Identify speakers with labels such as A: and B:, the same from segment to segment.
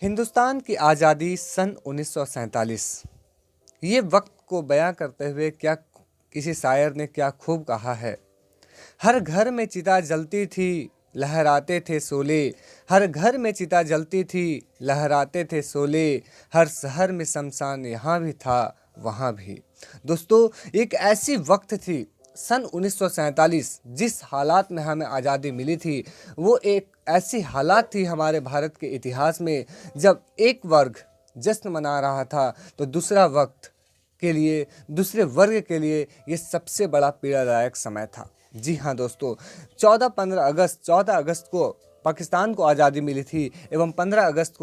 A: हिंदुस्तान की आज़ादी सन 1947। ये वक्त को बयां करते हुए क्या किसी शायर ने क्या खूब कहा है। हर घर में चिता जलती थी, लहराते थे शोले। हर घर में चिता जलती थी, लहराते थे शोले। हर शहर में शमशान यहाँ भी था, वहाँ भी। दोस्तों, एक ऐसी वक्त थी सन 1947, जिस हालात में हमें आज़ादी मिली थी, वो एक ऐसी हालात थी हमारे भारत के इतिहास में, जब एक वर्ग जश्न मना रहा था तो दूसरे वर्ग के लिए ये सबसे बड़ा पीड़ादायक समय था। जी हाँ दोस्तों, 14 अगस्त को पाकिस्तान को आज़ादी मिली थी एवं 15 अगस्त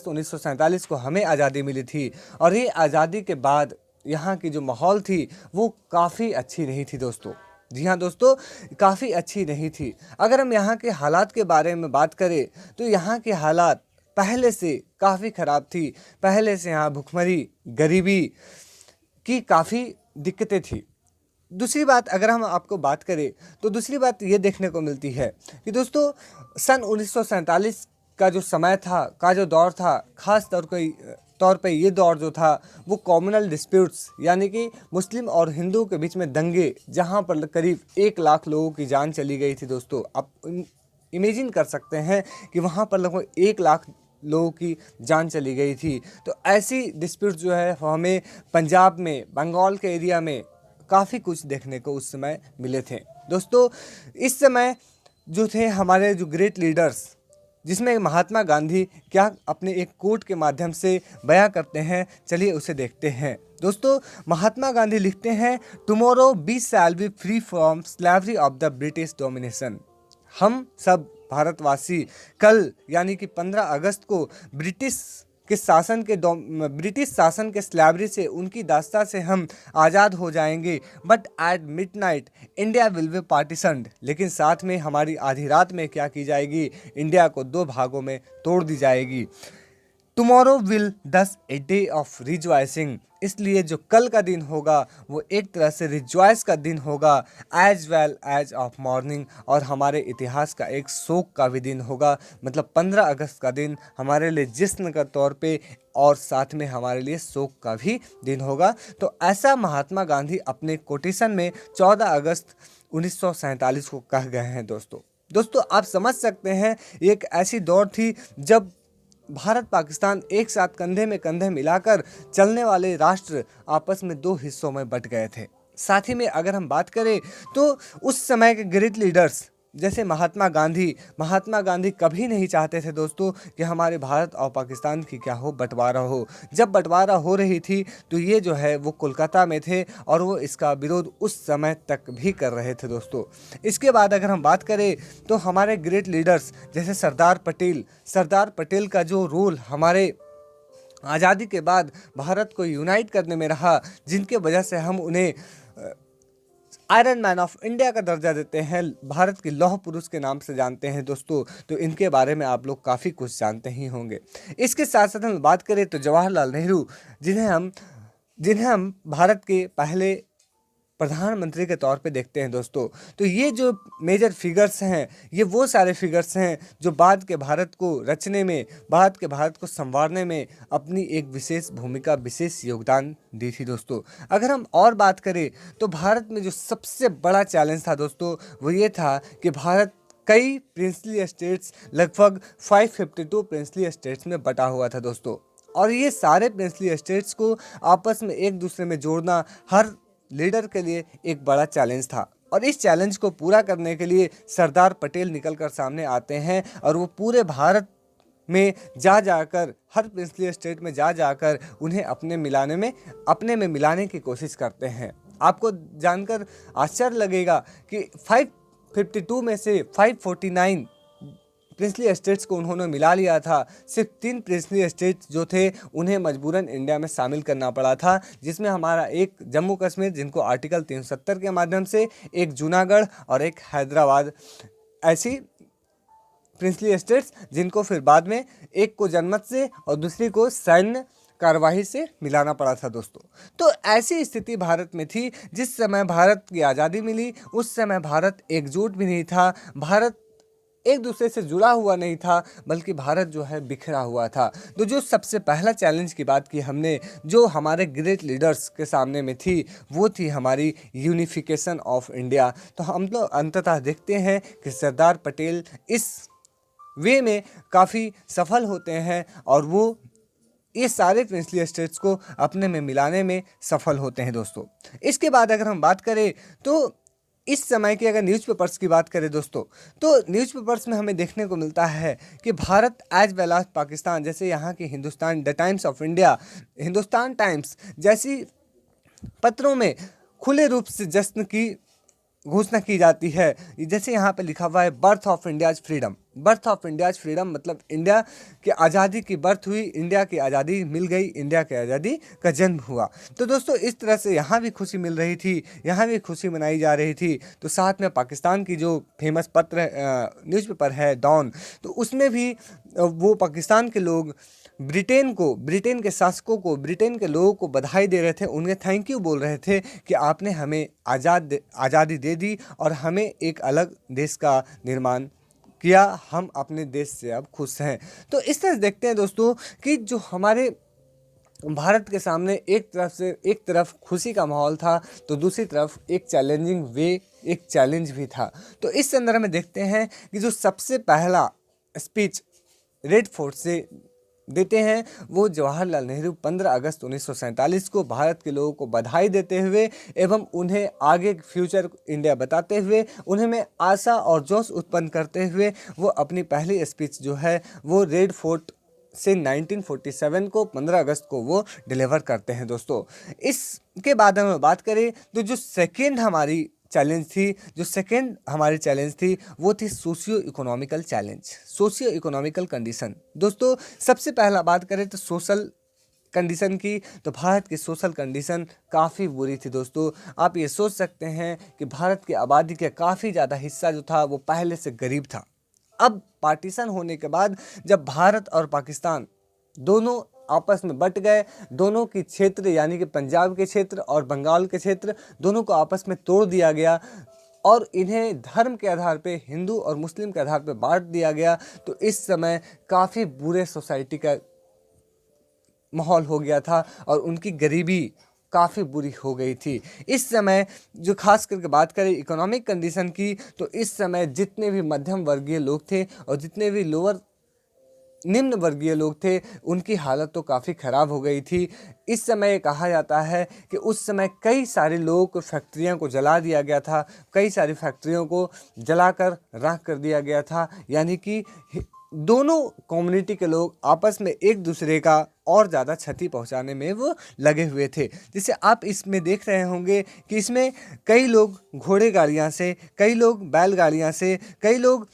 A: 1947 को हमें आज़ादी मिली थी। और ये आज़ादी के बाद यहाँ की जो माहौल थी वो काफ़ी अच्छी नहीं थी दोस्तों। जी हाँ दोस्तों, काफ़ी अच्छी नहीं थी। अगर हम यहाँ के हालात के बारे में बात करें तो यहाँ के हालात पहले से काफ़ी ख़राब थी। पहले से यहाँ भुखमरी, गरीबी की काफ़ी दिक्कतें थी। दूसरी बात अगर हम आपको बात करें तो दूसरी बात ये देखने को मिलती है कि दोस्तों, सन 1947 का जो समय था, का जो दौर था, ख़ास तौर पे ये दौर जो था वो कॉम्युनल डिस्प्यूट्स यानी कि मुस्लिम और हिंदुओं के बीच में दंगे, जहाँ पर करीब 1 लाख लोगों की जान चली गई थी। दोस्तों, आप इमेजिन कर सकते हैं कि वहाँ पर लगभग 1 लाख लोगों की जान चली गई थी। तो ऐसी डिस्प्यूट जो है हमें पंजाब में, बंगाल के एरिया में काफ़ी कुछ देखने को उस समय मिले थे। दोस्तों, इस समय जो थे हमारे जो ग्रेट लीडर्स, जिसमें महात्मा गांधी क्या अपने एक कोट के माध्यम से बयां करते हैं, चलिए उसे देखते हैं। दोस्तों, महात्मा गांधी लिखते हैं, tomorrow we shall be free from slavery of the British domination. हम सब भारतवासी कल यानी कि 15 अगस्त को ब्रिटिश शासन के स्लैवरी से, उनकी दास्ता से हम आज़ाद हो जाएंगे। But at midnight India will be partitioned. लेकिन साथ में हमारी आधी रात में क्या की जाएगी, इंडिया को 2 भागों में तोड़ दी जाएगी। टुमारो विल दस ए डे ऑफ रिजॉइसिंग। इसलिए जो कल का दिन होगा वो एक तरह से रिजॉइस का दिन होगा, as well as of morning. और हमारे इतिहास का एक शोक का भी दिन होगा। मतलब 15 अगस्त का दिन हमारे लिए जश्न का तौर पे और साथ में हमारे लिए शोक का भी दिन होगा। तो ऐसा महात्मा गांधी अपने कोटेशन में 14 अगस्त 1947 को कह गए हैं। दोस्तों, आप समझ सकते हैं, एक ऐसी दौर थी जब भारत पाकिस्तान एक साथ कंधे में कंधे मिलाकर चलने वाले राष्ट्र आपस में 2 हिस्सों में बट गए थे। साथ ही में अगर हम बात करें तो उस समय के ग्रेट लीडर्स जैसे महात्मा गांधी कभी नहीं चाहते थे दोस्तों कि हमारे भारत और पाकिस्तान की क्या हो, बंटवारा हो। जब बंटवारा हो रही थी तो ये जो है वो कोलकाता में थे और वो इसका विरोध उस समय तक भी कर रहे थे। दोस्तों, इसके बाद अगर हम बात करें तो हमारे ग्रेट लीडर्स जैसे सरदार पटेल का जो रोल हमारे आज़ादी के बाद भारत को यूनाइट करने में रहा, जिनके वजह से हम उन्हें आयरन मैन ऑफ इंडिया का दर्जा देते हैं, भारत के लौह पुरुष के नाम से जानते हैं दोस्तों। तो इनके बारे में आप लोग काफ़ी कुछ जानते ही होंगे। इसके साथ साथ हम बात करें तो जवाहरलाल नेहरू, जिन्हें हम भारत के पहले प्रधानमंत्री के तौर पे देखते हैं दोस्तों। तो ये जो मेजर फिगर्स हैं, ये वो सारे फिगर्स हैं जो बाद के भारत को रचने में, बाद के भारत को संवारने में अपनी एक विशेष योगदान दी थी दोस्तों। अगर हम और बात करें तो भारत में जो सबसे बड़ा चैलेंज था दोस्तों, वो ये था कि भारत कई प्रिंसली स्टेट्स, लगभग 552 प्रिंसली स्टेट्स में बटा हुआ था दोस्तों। और ये सारे प्रिंसली स्टेट्स को आपस में एक दूसरे में जोड़ना हर लीडर के लिए एक बड़ा चैलेंज था। और इस चैलेंज को पूरा करने के लिए सरदार पटेल निकलकर सामने आते हैं और वो पूरे भारत में जाकर, हर प्रिंसली स्टेट में जाकर उन्हें अपने में मिलाने की कोशिश करते हैं। आपको जानकर आश्चर्य लगेगा कि 552 में से 549 प्रिंसली स्टेट्स को उन्होंने मिला लिया था। सिर्फ 3 प्रिंसली स्टेट्स जो थे उन्हें मजबूरन इंडिया में शामिल करना पड़ा था, जिसमें हमारा एक जम्मू कश्मीर, जिनको आर्टिकल 370 के माध्यम से, एक जूनागढ़ और एक हैदराबाद, ऐसी प्रिंसली स्टेट्स जिनको फिर बाद में एक को जनमत से और दूसरी को सैन्य कार्यवाही से मिलाना पड़ा था दोस्तों। तो ऐसी स्थिति भारत में थी। जिस समय भारत की आज़ादी मिली उस समय भारत एकजुट भी नहीं था। भारत एक दूसरे से जुड़ा हुआ नहीं था, बल्कि भारत जो है बिखरा हुआ था। तो जो सबसे पहला चैलेंज की बात की हमने, जो हमारे ग्रेट लीडर्स के सामने में थी, वो थी हमारी यूनिफिकेशन ऑफ इंडिया। तो हम लोग अंततः देखते हैं कि सरदार पटेल इस वे में काफ़ी सफल होते हैं और वो ये सारे प्रिंसली स्टेट्स को अपने में मिलाने में सफल होते हैं दोस्तों। इसके बाद अगर हम बात करें तो इस समय की अगर न्यूज़पेपर्स की बात करें दोस्तों, तो न्यूज़पेपर्स में हमें देखने को मिलता है कि Bharat as well as Pakistan, जैसे यहाँ की Hindustan, the Times of India, Hindustan Times जैसी पत्रों में खुले रूप से जश्न की घोषणा की जाती है। जैसे यहाँ पे लिखा हुआ है birth of India's freedom. Birth of India's freedom मतलब इंडिया की आज़ादी की बर्थ हुई, इंडिया की आज़ादी मिल गई, इंडिया की आज़ादी का जन्म हुआ। तो दोस्तों इस तरह से यहाँ भी खुशी मिल रही थी, यहाँ भी खुशी मनाई जा रही थी। तो साथ में पाकिस्तान की जो फेमस पत्र न्यूज़पेपर है डॉन, तो उसमें भी वो पाकिस्तान के लोग ब्रिटेन को, ब्रिटेन के शासकों को, ब्रिटेन के लोगों को बधाई दे रहे थे, उन्हें थैंक यू बोल रहे थे कि आपने हमें आज़ादी दे दी और हमें एक अलग देश का निर्माण किया, हम अपने देश से अब खुश हैं। तो इस तरह से देखते हैं दोस्तों कि जो हमारे भारत के सामने एक तरफ खुशी का माहौल था, तो दूसरी तरफ एक चैलेंजिंग वे, एक चैलेंज भी था। तो इस संदर्भ में देखते हैं कि जो सबसे पहला स्पीच रेड फोर्ट से देते हैं वो जवाहरलाल नेहरू 15 अगस्त 1947 को भारत के लोगों को बधाई देते हुए एवं उन्हें आगे फ्यूचर इंडिया बताते हुए, उन्हें में आशा और जोश उत्पन्न करते हुए वो अपनी पहली स्पीच जो है वो रेड फोर्ट से 1947 को 15 अगस्त को वो डिलीवर करते हैं दोस्तों। इसके बाद हम बात करें तो जो सेकेंड हमारी चैलेंज थी, जो सेकेंड हमारी चैलेंज थी वो थी socio economical challenge, socio economical condition. दोस्तों सबसे पहला बात करें तो सोशल कंडीशन की, तो भारत की सोशल कंडीशन काफ़ी बुरी थी दोस्तों। आप ये सोच सकते हैं कि भारत की आबादी का काफ़ी ज़्यादा हिस्सा जो था वो पहले से गरीब था। अब पार्टीशन होने के बाद जब भारत और पाकिस्तान दोनों आपस में बट गए, दोनों की क्षेत्र यानी कि पंजाब के क्षेत्र और बंगाल के क्षेत्र दोनों को आपस में तोड़ दिया गया और इन्हें धर्म के आधार पे, हिंदू और मुस्लिम के आधार पे बांट दिया गया। तो इस समय काफ़ी बुरे सोसाइटी का माहौल हो गया था और उनकी गरीबी काफ़ी बुरी हो गई थी। इस समय जो खास करके बात करें इकोनॉमिक कंडीशन की, तो इस समय जितने भी मध्यम वर्गीय लोग थे और जितने भी लोअर निम्न वर्गीय लोग थे, उनकी हालत तो काफ़ी ख़राब हो गई थी। इस समय कहा जाता है कि उस समय कई सारे लोगों को फैक्ट्रियों को जला दिया गया था, कई सारी फैक्ट्रियों को जलाकर राख कर दिया गया था, यानी कि दोनों कम्युनिटी के लोग आपस में एक दूसरे का और ज़्यादा क्षति पहुंचाने में वो लगे हुए थे। जिसे आप इसमें देख रहे होंगे कि इसमें कई लोग घोड़े गाड़ियाँ से, कई लोग बैलगाड़ियाँ से, कई लोग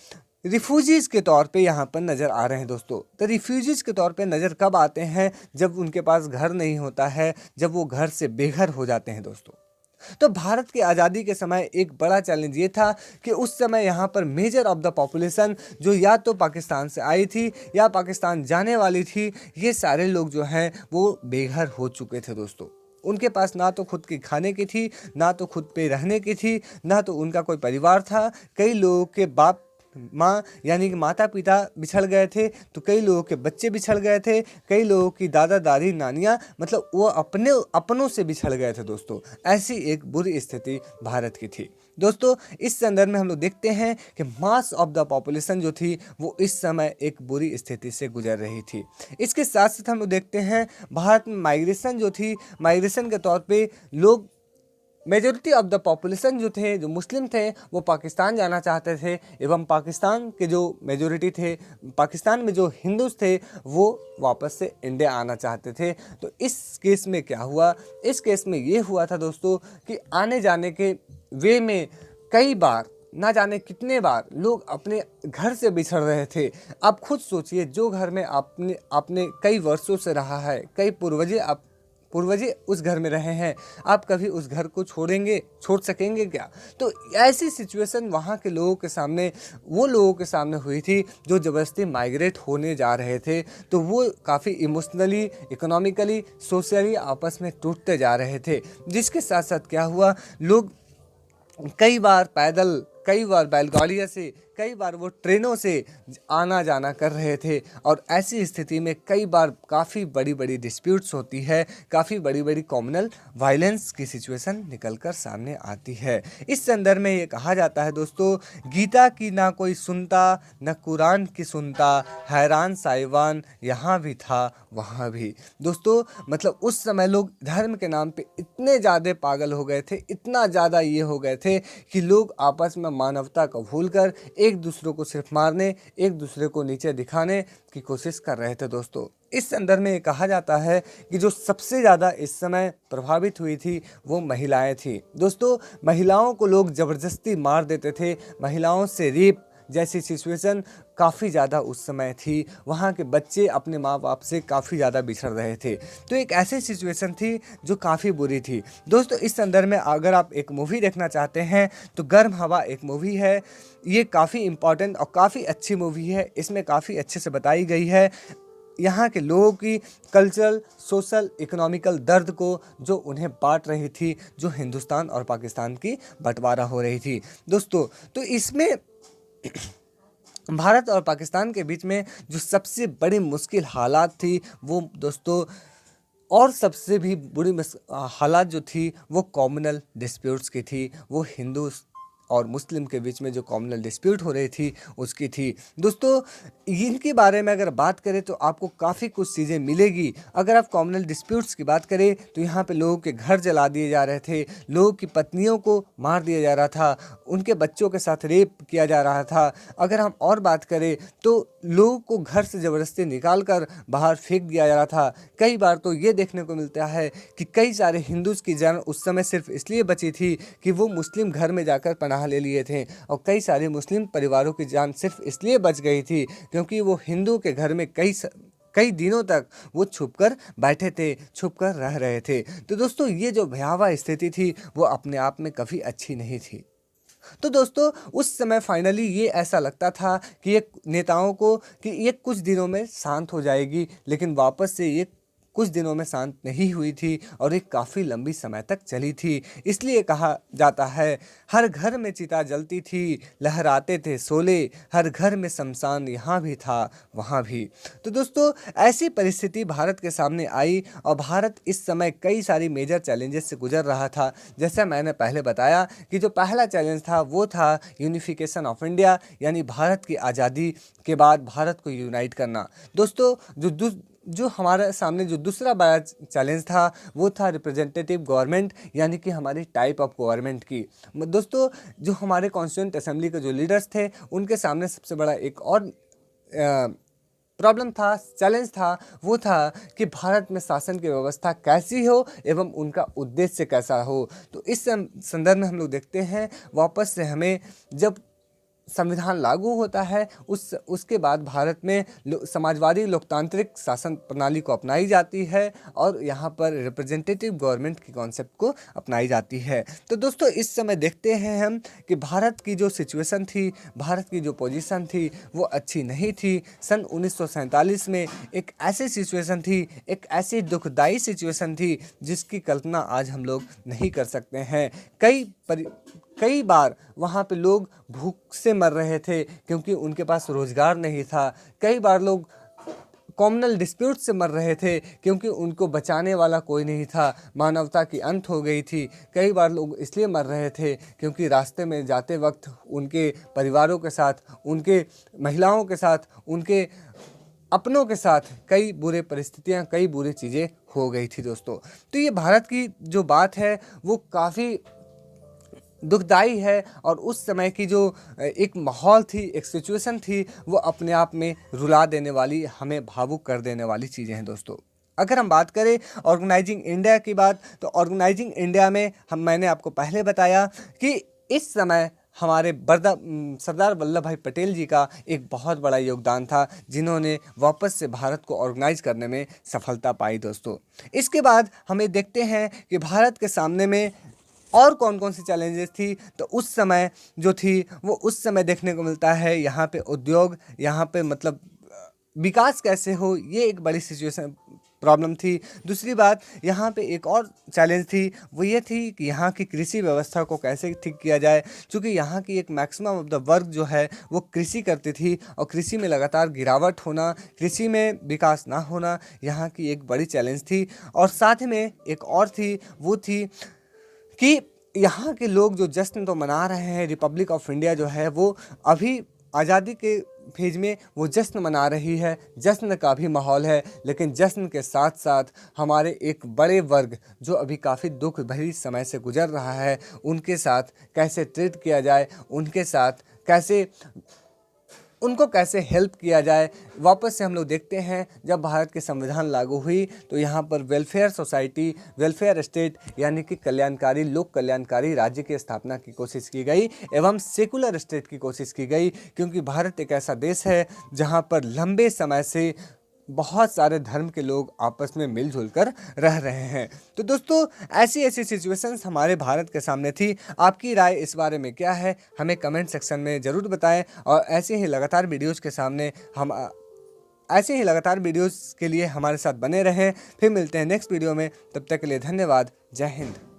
A: रिफ्यूजीज़ के तौर पे यहाँ पर नज़र आ रहे हैं दोस्तों। तो रिफ्यूजीज़ के तौर पे नज़र कब आते हैं? जब उनके पास घर नहीं होता है, जब वो घर से बेघर हो जाते हैं दोस्तों। तो भारत की आज़ादी के समय एक बड़ा चैलेंज ये था कि उस समय यहाँ पर मेजर ऑफ द पॉपुलेशन जो या तो पाकिस्तान से आई थी या पाकिस्तान जाने वाली थी, ये सारे लोग जो हैं वो बेघर हो चुके थे दोस्तों। उनके पास ना तो खुद की खाने की थी, ना तो खुद पे रहने की थी, ना तो उनका कोई परिवार था। कई लोगों के बाप माँ यानी कि माता पिता बिछड़ गए थे, तो कई लोगों के बच्चे बिछड़ गए थे, कई लोगों की दादा दादी नानियाँ मतलब वो अपनों से बिछड़ गए थे दोस्तों। ऐसी एक बुरी स्थिति भारत की थी दोस्तों। इस संदर्भ में हम लोग देखते हैं कि मास ऑफ द पॉपुलेशन जो थी वो इस समय एक बुरी स्थिति से गुजर रही थी। इसके साथ साथ हम लोग देखते हैं भारत में माइग्रेशन जो थी, माइग्रेशन के तौर पे लोग, मेजोरिटी ऑफ द पॉपुलेशन जो थे, जो मुस्लिम थे, वो पाकिस्तान जाना चाहते थे एवं पाकिस्तान के जो मेजोरिटी थे, पाकिस्तान में जो हिंदूज थे, वो वापस से इंडिया आना चाहते थे। तो इस केस में क्या हुआ? इस केस में ये हुआ था दोस्तों कि आने जाने के वे में कई बार, ना जाने कितने बार लोग अपने घर से बिछड़ रहे थे। आप खुद सोचिए, जो घर में आपने कई वर्षों से रहा है, कई पूर्वजे उस घर में रहे हैं, आप कभी उस घर को छोड़ सकेंगे क्या? तो ऐसी सिचुएशन वहाँ के लोगों के सामने, वो लोगों के सामने हुई थी जो ज़बरदस्ती माइग्रेट होने जा रहे थे। तो वो काफ़ी इमोशनली, इकोनॉमिकली, सोशली आपस में टूटते जा रहे थे। जिसके साथ साथ क्या हुआ, लोग कई बार पैदल, कई बार बैलगाड़ियों से, कई बार वो ट्रेनों से आना जाना कर रहे थे और ऐसी स्थिति में कई बार काफ़ी बड़ी बड़ी डिस्प्यूट्स होती है, काफ़ी बड़ी बड़ी कॉम्युनल वायलेंस की सिचुएशन निकल कर सामने आती है। इस संदर्भ में ये कहा जाता है दोस्तों, गीता की ना कोई सुनता न कुरान की सुनता, हैरान साहिबान यहाँ भी था वहाँ भी। दोस्तों मतलब उस समय लोग धर्म के नाम पे इतने ज़्यादा पागल हो गए थे, इतना ज़्यादा ये हो गए थे कि लोग आपस में मानवता को भूलकर एक दूसरे को सिर्फ मारने, एक दूसरे को नीचे दिखाने की कोशिश कर रहे थे दोस्तों। इस संदर्भ में ये कहा जाता है कि जो सबसे ज़्यादा इस समय प्रभावित हुई थी वो महिलाएं थी दोस्तों। महिलाओं को लोग ज़बरदस्ती मार देते थे, महिलाओं से रेप जैसी सिचुएशन काफ़ी ज़्यादा उस समय थी। वहाँ के बच्चे अपने माँ बाप से काफ़ी ज़्यादा बिछड़ रहे थे। तो एक ऐसी सिचुएशन थी जो काफ़ी बुरी थी दोस्तों। इस संदर्भ में अगर आप एक मूवी देखना चाहते हैं तो गर्म हवा एक मूवी है। ये काफ़ी इम्पॉर्टेंट और काफ़ी अच्छी मूवी है। इसमें काफ़ी अच्छे से बताई गई है यहाँ के लोगों की कल्चरल, सोशल, इकोनॉमिकल दर्द को जो उन्हें बांट रही थी, जो हिंदुस्तान और पाकिस्तान की बंटवारा हो रही थी दोस्तों। तो इसमें भारत और पाकिस्तान के बीच में जो सबसे बड़ी मुश्किल हालात थी वो दोस्तों, और सबसे भी बुरी हालात जो थी वो कॉम्युनल डिस्प्यूट्स की थी। वो हिंदू और मुस्लिम के बीच में जो कॉम्युनल डिस्प्यूट हो रही थी उसकी थी दोस्तों। इनके बारे में अगर बात करें तो आपको काफ़ी कुछ चीज़ें मिलेगी। अगर आप कॉम्युनल डिस्प्यूट्स की बात करें तो यहाँ पे लोगों के घर जला दिए जा रहे थे, लोगों की पत्नियों को मार दिया जा रहा था, उनके बच्चों के साथ रेप किया जा रहा था। अगर हम और बात करें तो लोगों को घर से ज़बरदस्ती निकाल कर बाहर फेंक दिया जा रहा था। कई बार तो ये देखने को मिलता है कि कई सारे हिंदूज़ की जान उस समय सिर्फ इसलिए बची थी कि वो मुस्लिम घर में जाकर पनाह ले लिए थे, और कई सारे मुस्लिम परिवारों की जान सिर्फ इसलिए बच गई थी क्योंकि वो हिंदू के घर में कई दिनों तक वो छुपकर बैठे थे, छुपकर रह रहे थे। तो दोस्तों ये जो भयावह स्थिति थी वो अपने आप में कभी अच्छी नहीं थी। तो दोस्तों उस समय फाइनली ये ऐसा लगता था कि ये नेताओं को कि ये कुछ दिनों में शांत हो जाएगी, लेकिन वापस से ये कुछ दिनों में शांत नहीं हुई थी और ये काफ़ी लंबी समय तक चली थी। इसलिए कहा जाता है हर घर में चिता जलती थी, लहराते थे शोले, हर घर में शमशान यहाँ भी था वहाँ भी। तो दोस्तों ऐसी परिस्थिति भारत के सामने आई और भारत इस समय कई सारी मेजर चैलेंजेस से गुजर रहा था। जैसा मैंने पहले बताया कि जो पहला चैलेंज था वो था यूनिफिकेशन ऑफ इंडिया, यानी भारत की आज़ादी के बाद भारत को यूनाइट करना। दोस्तों जो हमारे सामने जो दूसरा बड़ा चैलेंज था वो था रिप्रेजेंटेटिव गवर्नमेंट, यानी कि हमारी टाइप ऑफ गवर्नमेंट की। दोस्तों जो हमारे कॉन्स्टिट्यूंट असेंबली के जो लीडर्स थे उनके सामने सबसे बड़ा एक और प्रॉब्लम था, चैलेंज था, वो था कि भारत में शासन की व्यवस्था कैसी हो एवं उनका उद्देश्य कैसा हो। तो इस संदर्भ में हम लोग देखते हैं वापस से हमें जब संविधान लागू होता है उसके बाद भारत में समाजवादी लोकतांत्रिक शासन प्रणाली को अपनाई जाती है और यहाँ पर रिप्रेजेंटेटिव गवर्नमेंट की कॉन्सेप्ट को अपनाई जाती है। तो दोस्तों इस समय देखते हैं हम कि भारत की जो सिचुएशन थी, भारत की जो पोजीशन थी वो अच्छी नहीं थी। सन 1947 में एक ऐसी सिचुएशन थी, एक ऐसी दुखदाई सिचुएशन थी जिसकी कल्पना आज हम लोग नहीं कर सकते हैं। कई बार वहाँ पे लोग भूख से मर रहे थे क्योंकि उनके पास रोज़गार नहीं था। कई बार लोग कॉम्युनल डिस्प्यूट से मर रहे थे क्योंकि उनको बचाने वाला कोई नहीं था, मानवता की अंत हो गई थी। कई बार लोग इसलिए मर रहे थे क्योंकि रास्ते में जाते वक्त उनके परिवारों के साथ, उनके महिलाओं के साथ, उनके अपनों के साथ कई बुरे परिस्थितियाँ, कई बुरी चीज़ें हो गई थी दोस्तों। तो ये भारत की जो बात है वो काफ़ी दुखदाई है और उस समय की जो एक माहौल थी, एक सिचुएशन थी, वो अपने आप में रुला देने वाली, हमें भावुक कर देने वाली चीज़ें हैं दोस्तों। अगर हम बात करें ऑर्गेनाइजिंग इंडिया की बात, तो ऑर्गेनाइजिंग इंडिया में मैंने आपको पहले बताया कि इस समय हमारे सरदार वल्लभ भाई पटेल जी का एक बहुत बड़ा योगदान था, जिन्होंने वापस से भारत को ऑर्गेनाइज करने में सफलता पाई दोस्तों। इसके बाद हमें देखते हैं कि भारत के सामने में और कौन कौन सी चैलेंजेस थी। तो उस समय जो थी वो उस समय देखने को मिलता है यहाँ पे उद्योग, यहाँ पे मतलब विकास कैसे हो, ये एक बड़ी सिचुएशन प्रॉब्लम थी। दूसरी बात, यहाँ पे एक और चैलेंज थी, वो ये थी कि यहाँ की कृषि व्यवस्था को कैसे ठीक किया जाए, क्योंकि यहाँ की एक मैक्सिमम ऑफ द वर्क जो है वो कृषि करती थी और कृषि में लगातार गिरावट होना, कृषि में विकास ना होना यहाँ की एक बड़ी चैलेंज थी। और साथ में एक और थी, वो थी कि यहाँ के लोग जो जश्न तो मना रहे हैं, रिपब्लिक ऑफ इंडिया जो है वो अभी आज़ादी के फेज में वो जश्न मना रही है, जश्न का भी माहौल है, लेकिन जश्न के साथ साथ हमारे एक बड़े वर्ग जो अभी काफ़ी दुख भरी समय से गुजर रहा है, उनके साथ कैसे ट्रीट किया जाए, उनके साथ कैसे उनको कैसे हेल्प किया जाए। वापस से हम लोग देखते हैं, जब भारत की संविधान लागू हुई तो यहाँ पर वेलफेयर सोसाइटी, वेलफेयर स्टेट यानी कि कल्याणकारी, लोक कल्याणकारी राज्य की स्थापना की कोशिश की गई एवं सेकुलर स्टेट की कोशिश की गई, क्योंकि भारत एक ऐसा देश है जहाँ पर लंबे समय से बहुत सारे धर्म के लोग आपस में मिलजुल कर रह रहे हैं। तो दोस्तों, ऐसी ऐसी सिचुएशंस हमारे भारत के सामने थी। आपकी राय इस बारे में क्या है, हमें कमेंट सेक्शन में ज़रूर बताएं। और ऐसे ही लगातार वीडियोज़ के सामने हम ऐसे ही लगातार वीडियोज़ के लिए हमारे साथ बने रहें। फिर मिलते हैं नेक्स्ट वीडियो में, तब तक के लिए धन्यवाद। जय हिंद।